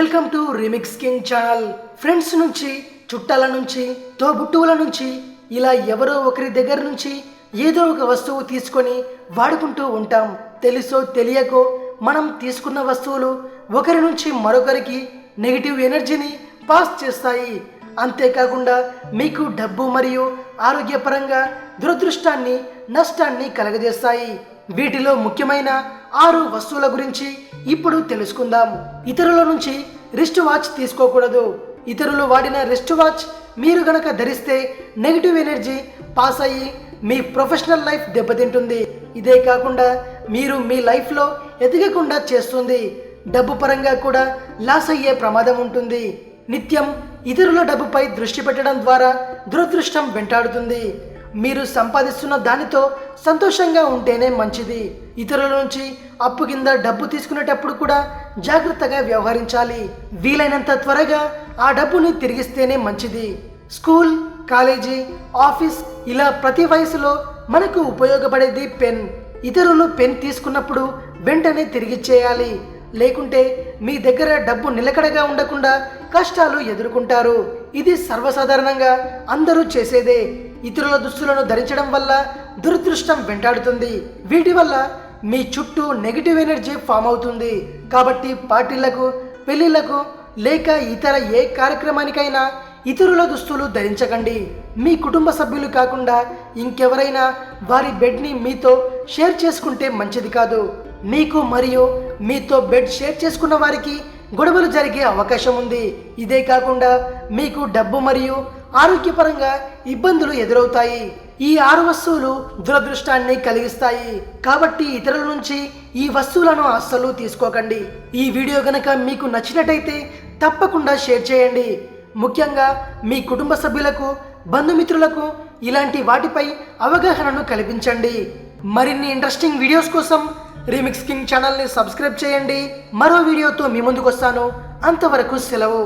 Welcome to remix king channel. Friends నుంచి, చుట్టాల నుంచి, తోబుట్టువుల నుంచి ఇలా ఎవరో ఒకరి దగ్గర నుంచి ఏదో ఒక వస్తువు తీసుకొని వాడుకుంటూ ఉంటాం. తెలుసో తెలియకో మనం తీసుకున్న వస్తువులు ఒకరి నుంచి మరొకరికి నెగిటివ్ ఎనర్జీని పాస్ చేస్తాయి. అంతేకాకుండా మీకు డబ్బు మరియు ఆరోగ్యపరంగా దురదృష్టాన్ని, నష్టాన్ని కలగజేస్తాయి. వీటిలో ముఖ్యమైన 6 వస్తువుల గురించి ఇప్పుడు తెలుసుకుందాం. ఇతరుల నుంచి రిస్ట్ వాచ్ తీసుకోకూడదు. ఇతరులు వాడిన రిస్ట్ వాచ్ మీరు గనక ధరిస్తే నెగిటివ్ ఎనర్జీ పాస్ అయ్యి మీ ప్రొఫెషనల్ లైఫ్ దెబ్బతింటుంది. ఇదే కాకుండా మీరు మీ లైఫ్లో ఎదగకుండా చేస్తుంది. డబ్బు పరంగా కూడా లాస్ అయ్యే ప్రమాదం ఉంటుంది. నిత్యం ఇతరుల డబ్బుపై దృష్టి పెట్టడం ద్వారా దురదృష్టం వెంటాడుతుంది. మీరు సంపాదిస్తున్న దానితో సంతోషంగా ఉంటేనే మంచిది. ఇతరుల నుంచి అప్పు కింద డబ్బు తీసుకునేటప్పుడు కూడా జాగ్రత్తగా వ్యవహరించాలి. వీలైనంత త్వరగా ఆ డబ్బుని తిరిగిస్తేనే మంచిది. స్కూల్, కాలేజీ, ఆఫీస్ ఇలా ప్రతి వయసులో మనకు ఉపయోగపడేది పెన్. ఇతరులు పెన్ తీసుకున్నప్పుడు వెంటనే తిరిగిచ్చేయాలి. లేకుంటే మీ దగ్గర డబ్బు నిలకడగా ఉండకుండా కష్టాలు ఎదుర్కొంటారు. ఇది సర్వసాధారణంగా అందరూ చేసేదే. ఇతరుల దుస్తులను ధరించడం వల్ల దురదృష్టం వెంటాడుతుంది. వీటి వల్ల మీ చుట్టూ నెగిటివ్ ఎనర్జీ ఫామ్ అవుతుంది. కాబట్టి పార్టీలకు, పెళ్లిళ్లకు లేక ఇతర ఏ కార్యక్రమానికైనా ఇతరుల దుస్తులు ధరించకండి. మీ కుటుంబ సభ్యులు కాకుండా ఇంకెవరైనా వారి బెడ్ని మీతో షేర్ చేసుకుంటే మంచిది కాదు. మీకు మరియు మీతో బెడ్ షేర్ చేసుకున్న వారికి గొడవలు జరిగే అవకాశం ఉంది. ఇదే కాకుండా మీకు డబ్బు మరియు ఆరోగ్యపరంగా ఇబ్బందులు ఎదురవుతాయి. ఈ 6 వస్తువులు దురదృష్టాన్ని కలిగిస్తాయి. కాబట్టి ఇతరుల నుంచి ఈ వస్తువులను అస్సలు తీసుకోకండి. ఈ వీడియో గనక మీకు నచ్చినట్టయితే తప్పకుండా షేర్ చేయండి. ముఖ్యంగా మీ కుటుంబ సభ్యులకు, బంధుమిత్రులకు ఇలాంటి వాటిపై అవగాహనను కల్పించండి. మరిన్ని ఇంట్రెస్టింగ్ వీడియోస్ కోసం రీమిక్స్ కింగ్ ఛానల్ని సబ్స్క్రైబ్ చేయండి. మరో వీడియోతో మీ ముందుకు వస్తాను. అంతవరకు సెలవు.